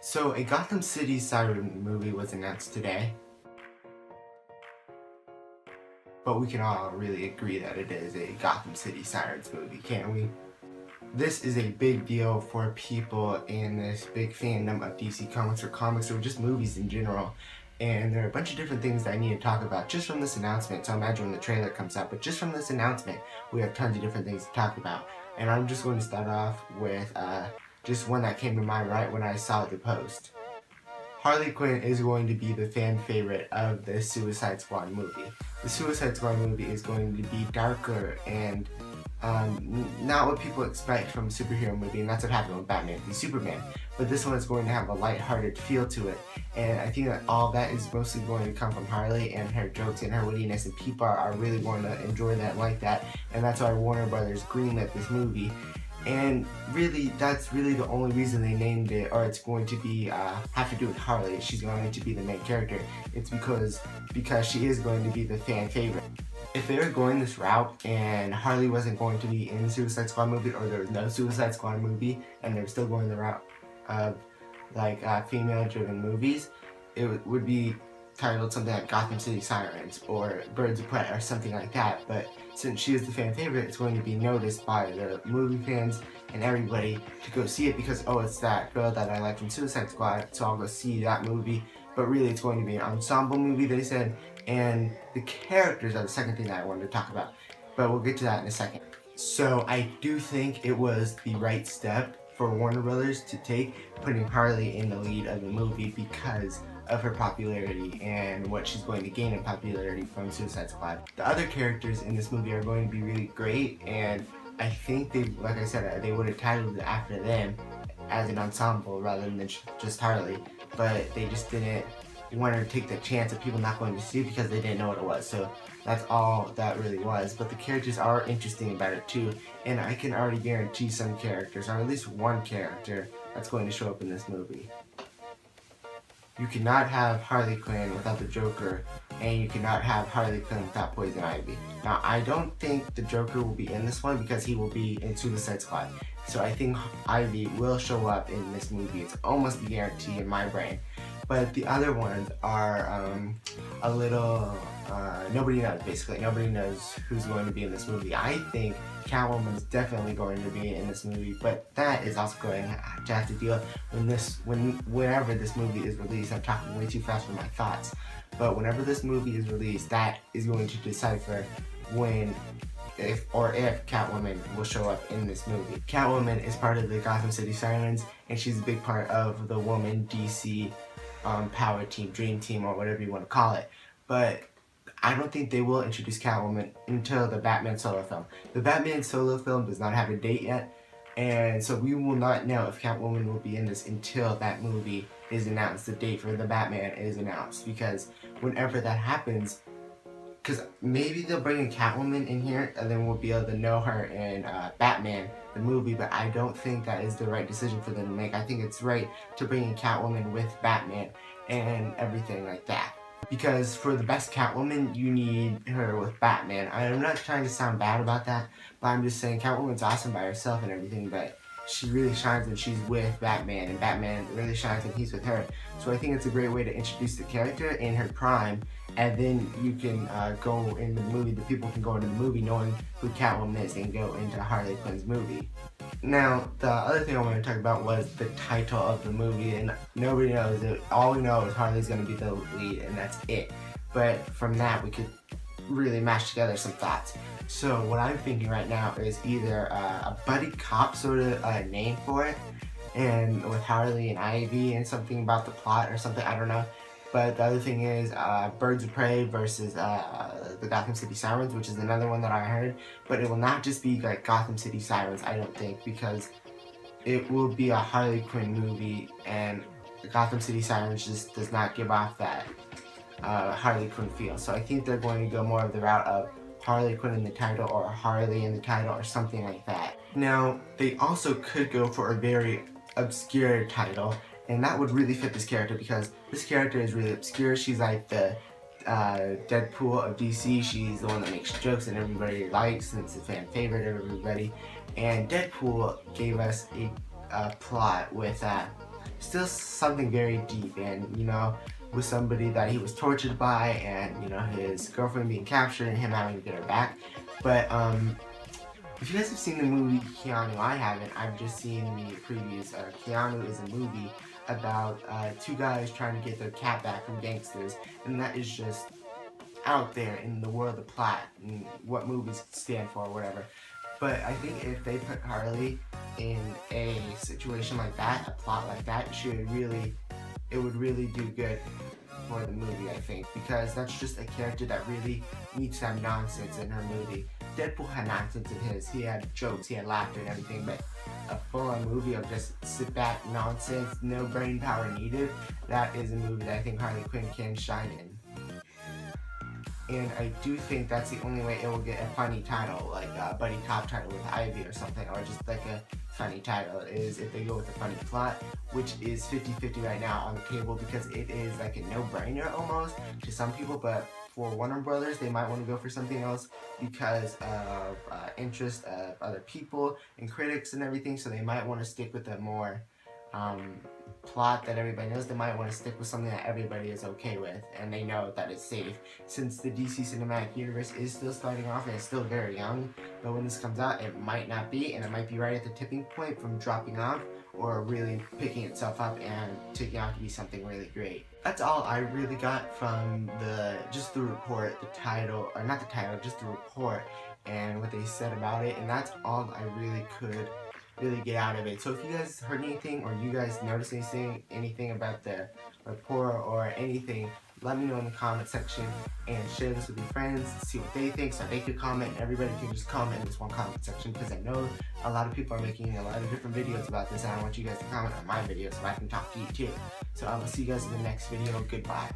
So a Gotham City Siren movie was announced today, but we can all really agree that it is a Gotham City Sirens movie, can't we? This is a big deal for people in this big fandom of DC Comics or just movies in general. And there are a bunch of different things that I need to talk about just from this announcement. So imagine when the trailer comes out, but just from this announcement, we have tons of different things to talk about. And I'm just going to start off with just one that came to mind right when I saw the post. Harley Quinn is going to be the fan favorite of the Suicide Squad movie. The Suicide Squad movie is going to be darker and not what people expect from a superhero movie, and that's what happened with Batman v Superman. But this one is going to have a lighthearted feel to it, and I think that all that is mostly going to come from Harley and her jokes and her wittiness, and people are really going to enjoy that and like that, and that's why Warner Brothers greenlit this movie. And really, that's really the only reason they named it, or it's going to be have to do with Harley. She's going to be the main character. It's because she is going to be the fan favorite. If they were going this route and Harley wasn't going to be in the Suicide Squad movie, or there was no Suicide Squad movie, and they were still going the route of female-driven movies, it would be titled something like Gotham City Sirens or Birds of Prey or something like that. But since she is the fan favorite, it's going to be noticed by the movie fans and everybody to go see it because, oh, it's that girl that I like from Suicide Squad, so I'll go see that movie. But really, it's going to be an ensemble movie, they said, and the characters are the second thing that I wanted to talk about. But we'll get to that in a second. So I do think it was the right step for Warner Brothers to take, putting Harley in the lead of the movie because of her popularity and what she's going to gain in popularity from Suicide Squad. The other characters in this movie are going to be really great, and I think they, like I said, they would have titled it after them as an ensemble rather than just Harley, but they just didn't want to take the chance of people not going to see it because they didn't know what it was. So that's all that really was. But the characters are interesting about it too, and I can already guarantee some characters, or at least one character, that's going to show up in this movie. You cannot have Harley Quinn without the Joker, and you cannot have Harley Quinn without Poison Ivy. Now, I don't think the Joker will be in this one because he will be in Suicide Squad. So I think Ivy will show up in this movie. It's almost a guarantee in my brain. But the other ones are a little, nobody knows, basically. Nobody knows who's going to be in this movie. I think Catwoman is definitely going to be in this movie, but that is also going to have to deal whenever this movie is released. I'm talking way too fast for my thoughts. But whenever this movie is released, that is going to decipher if Catwoman will show up in this movie. Catwoman is part of the Gotham City Sirens, and she's a big part of the Woman DC Power Team, Dream Team, or whatever you want to call it. But I don't think they will introduce Catwoman until the Batman solo film. The Batman solo film does not have a date yet, and so we will not know if Catwoman will be in this until that movie is announced, the date for the Batman is announced, because whenever that happens, because maybe they'll bring in Catwoman in here and then we'll be able to know her in Batman, the movie, but I don't think that is the right decision for them to make. I think it's right to bring in Catwoman with Batman and everything like that. Because for the best Catwoman, you need her with Batman. I'm not trying to sound bad about that, but I'm just saying Catwoman's awesome by herself and everything, but she really shines when she's with Batman, and Batman really shines when he's with her. So I think it's a great way to introduce the character in her prime, and then you can go in the movie, the people can go into the movie knowing who Catwoman is and go into Harley Quinn's movie. Now, the other thing I want to talk about was the title of the movie, and nobody knows it. All we know is Harley's going to be the lead, and that's it. But from that, we could really mash together some thoughts. So what I'm thinking right now is either a buddy cop sort of name for it, and with Harley and Ivy and something about the plot or something, I don't know. But the other thing is Birds of Prey versus the Gotham City Sirens, which is another one that I heard. But it will not just be like Gotham City Sirens, I don't think, because it will be a Harley Quinn movie, and Gotham City Sirens just does not give off that Harley Quinn feel. So I think they're going to go more of the route of Harley Quinn in the title, or Harley in the title, or something like that. Now, they also could go for a very obscure title, and that would really fit this character because this character is really obscure. She's like the Deadpool of DC. She's the one that makes jokes and everybody likes, and it's a fan favorite of everybody. And Deadpool gave us a plot with still something very deep, and you know, with somebody that he was tortured by, and you know, his girlfriend being captured and him having to get her back. But if you guys have seen the movie Keanu, I haven't. I've just seen the previews. Keanu is a movie about two guys trying to get their cat back from gangsters, and that is just out there in the world of plot and what movies stand for or whatever. But I think if they put Harley in a situation like that, a plot like that, it would really do good for the movie, I think, because that's just a character that really needs to have nonsense in her movie. Deadpool had nonsense in his. He had jokes, he had laughter and everything, but a full-on movie of just sit back nonsense, no brain power needed, that is a movie that I think Harley Quinn can shine in. And I do think that's the only way it will get a funny title, like a buddy cop title with Ivy or something, or just like a funny title, is if they go with a funny plot, which is 50-50 right now on the table, because it is like a no-brainer almost to some people, but for Warner Brothers, they might want to go for something else because of interest of other people and critics and everything, so they might want to stick with a more plot that everybody knows. They might want to stick with something that everybody is okay with and they know that it's safe, since the DC Cinematic Universe is still starting off and it's still very young. But when this comes out, it might not be, and it might be right at the tipping point from dropping off or really picking itself up and taking out to be something really great. That's all I really got from just the report, the title, or not the title, just the report and what they said about it, and that's all I really could get out of it. So if you guys heard anything or you guys noticed anything about the report or anything, let me know in the comment section and share this with your friends, see what they think, so they could comment, and everybody can just comment in this one comment section, because I know a lot of people are making a lot of different videos about this, and I want you guys to comment on my video so I can talk to you too. So I will see you guys in the next video. Goodbye.